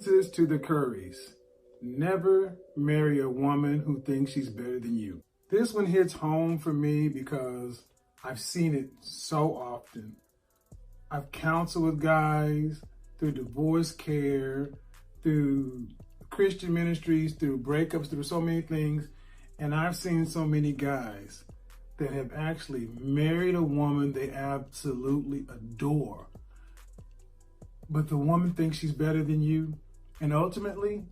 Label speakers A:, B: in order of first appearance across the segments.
A: This is to the Currys. Never marry a woman who thinks she's better than you. This one hits home for me because I've seen it so often. I've counseled with guys through divorce care, through Christian ministries, through breakups, through so many things. And I've seen so many guys that have actually married a woman they absolutely adore. But the woman thinks she's better than you. And ultimately,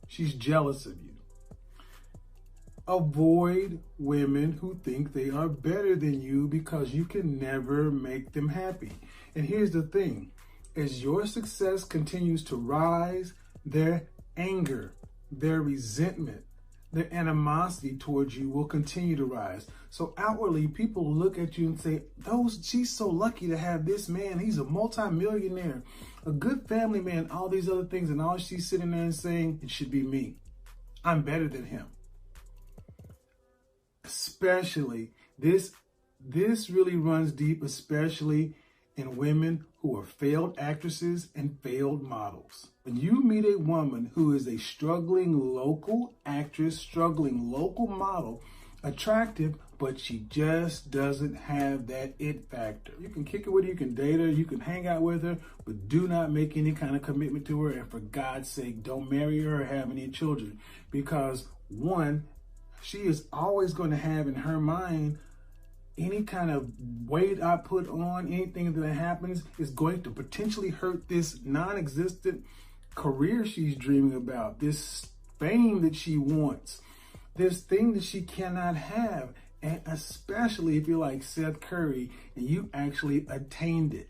A: she's jealous of you. Avoid women who think they are better than you because you can never make them happy. And here's the thing. As your success continues to rise, their anger, their resentment, their animosity towards you will continue to rise. So outwardly, people look at you and say, she's so lucky to have this man. He's a multimillionaire, a good family man, all these other things. And all she's sitting there and saying, it should be me. I'm better than him. Especially, this really runs deep, especially in women who are failed actresses and failed models. When you meet a woman who is a struggling local actress, struggling local model, attractive, but she just doesn't have that it factor. You can kick it with her, you can date her, you can hang out with her, but do not make any kind of commitment to her. And for God's sake, don't marry her or have any children. Because one, she is always going to have in her mind any kind of weight I put on, anything that happens is going to potentially hurt this non-existent career she's dreaming about, this fame that she wants, this thing that she cannot have. And especially if you're like Seth Curry and you actually attained it.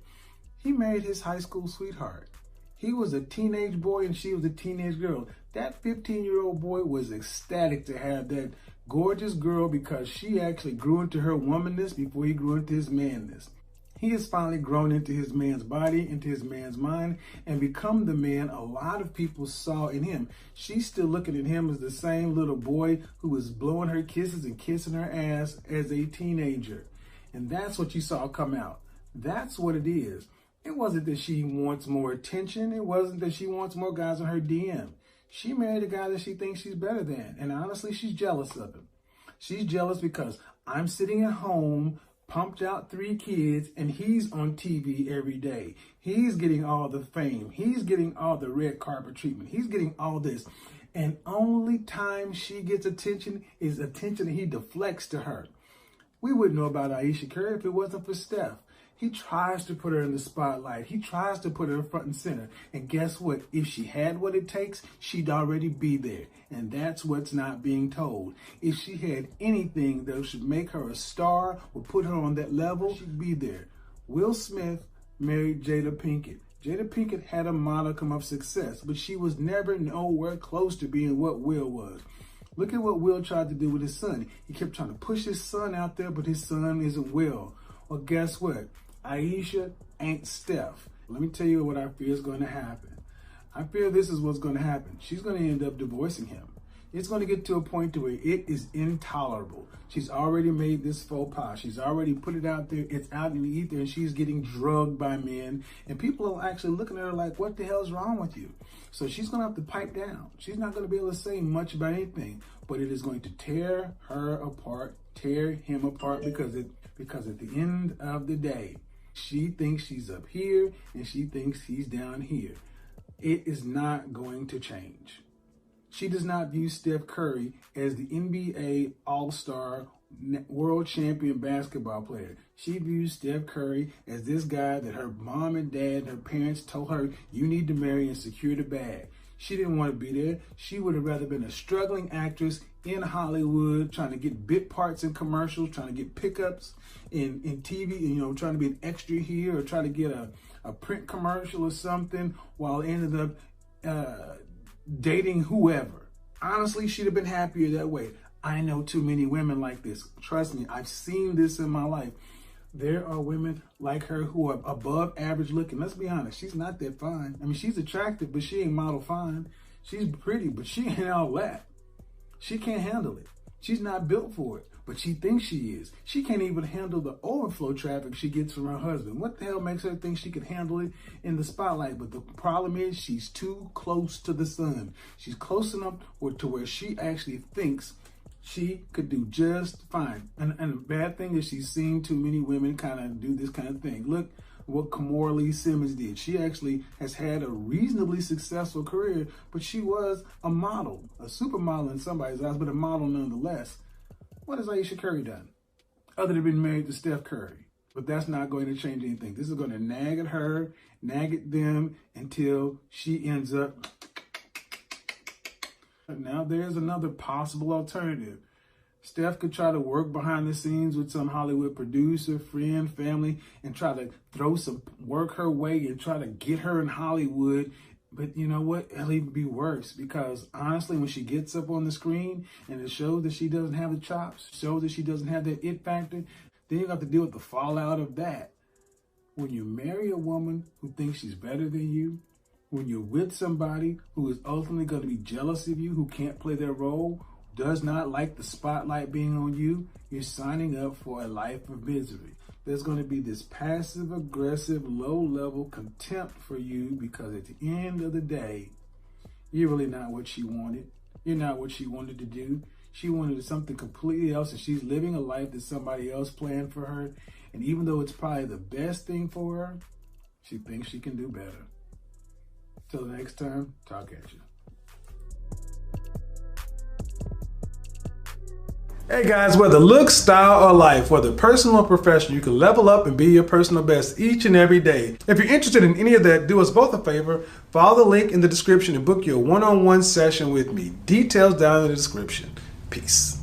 A: He married his high school sweetheart. He was a teenage boy and she was a teenage girl. That 15-year-old boy was ecstatic to have that gorgeous girl because she actually grew into her womanness before he grew into his manness. He has finally grown into his man's body, into his man's mind, and become the man a lot of people saw in him. She's still looking at him as the same little boy who was blowing her kisses and kissing her ass as a teenager. And that's what you saw come out. That's what it is. It wasn't that she wants more attention. It wasn't that she wants more guys on her DM. She married a guy that she thinks she's better than. And honestly, she's jealous of him. She's jealous because I'm sitting at home, pumped out 3 kids, and he's on TV every day. He's getting all the fame. He's getting all the red carpet treatment. He's getting all this. And only time she gets attention is attention that he deflects to her. We wouldn't know about Ayesha Curry if it wasn't for Steph. He tries to put her in the spotlight. He tries to put her front and center. And guess what? If she had what it takes, she'd already be there. And that's what's not being told. If she had anything that should make her a star or put her on that level, she'd be there. Will Smith married Jada Pinkett. Jada Pinkett had a modicum of success, but she was never nowhere close to being what Will was. Look at what Will tried to do with his son. He kept trying to push his son out there, but his son isn't Will. Well, guess what? Ayesha ain't Steph. Let me tell you what I fear is going to happen. I fear this is what's going to happen. She's going to end up divorcing him. It's going to get to a point to where it is intolerable. She's already made this faux pas. She's already put it out there. It's out in the ether, and she's getting drugged by men. And people are actually looking at her like, what the hell's wrong with you? So she's going to have to pipe down. She's not going to be able to say much about anything, but it is going to tear her apart, tear him apart, because at the end of the day, she thinks she's up here and she thinks he's down here. It is not going to change. She does not view Steph Curry as the NBA All-Star world champion basketball player. She views Steph Curry as this guy that her mom and dad, her parents told her, you need to marry and secure the bag. She didn't want to be there. She would have rather been a struggling actress in Hollywood, trying to get bit parts in commercials, trying to get pickups in TV, trying to be an extra here or try to get a print commercial or something, while ended up dating whoever. Honestly, she'd have been happier that way. I know too many women like this. Trust me, I've seen this in my life. There are women like her who are above average looking. Let's be honest, she's not that fine. I mean, she's attractive, but she ain't model fine. She's pretty, but she ain't all that. She can't handle it. She's not built for it, but she thinks she is. She can't even handle the overflow traffic she gets from her husband. What the hell makes her think she can handle it in the spotlight? But the problem is she's too close to the sun. She's close enough to where she actually thinks she could do just fine. And the bad thing is she's seen too many women kind of do this kind of thing. Look what Kimora Lee Simmons did. She actually has had a reasonably successful career, but she was a model, a supermodel in somebody's eyes, but a model nonetheless. What has Ayesha Curry done other than being married to Steph Curry? But that's not going to change anything. This is going to nag at her, nag at them until she ends up. Now there's another possible alternative. Steph could try to work behind the scenes with some Hollywood producer, friend, family, and try to throw some work her way and try to get her in Hollywood. But you know what? It'll even be worse, because honestly, when she gets up on the screen and it shows that she doesn't have the chops, shows that she doesn't have that it factor, then you have to deal with the fallout of that. When you marry a woman who thinks she's better than you, when you're with somebody who is ultimately going to be jealous of you, who can't play their role, does not like the spotlight being on you, you're signing up for a life of misery. There's going to be this passive, aggressive, low-level contempt for you, because at the end of the day, you're really not what she wanted. You're not what she wanted to do. She wanted something completely else, and she's living a life that somebody else planned for her. And even though it's probably the best thing for her, she thinks she can do better. Till next time, talk at you. Hey guys, whether looks, style, or life, whether personal or professional, you can level up and be your personal best each and every day. If you're interested in any of that, do us both a favor. Follow the link in the description and book your one-on-one session with me. Details down in the description. Peace.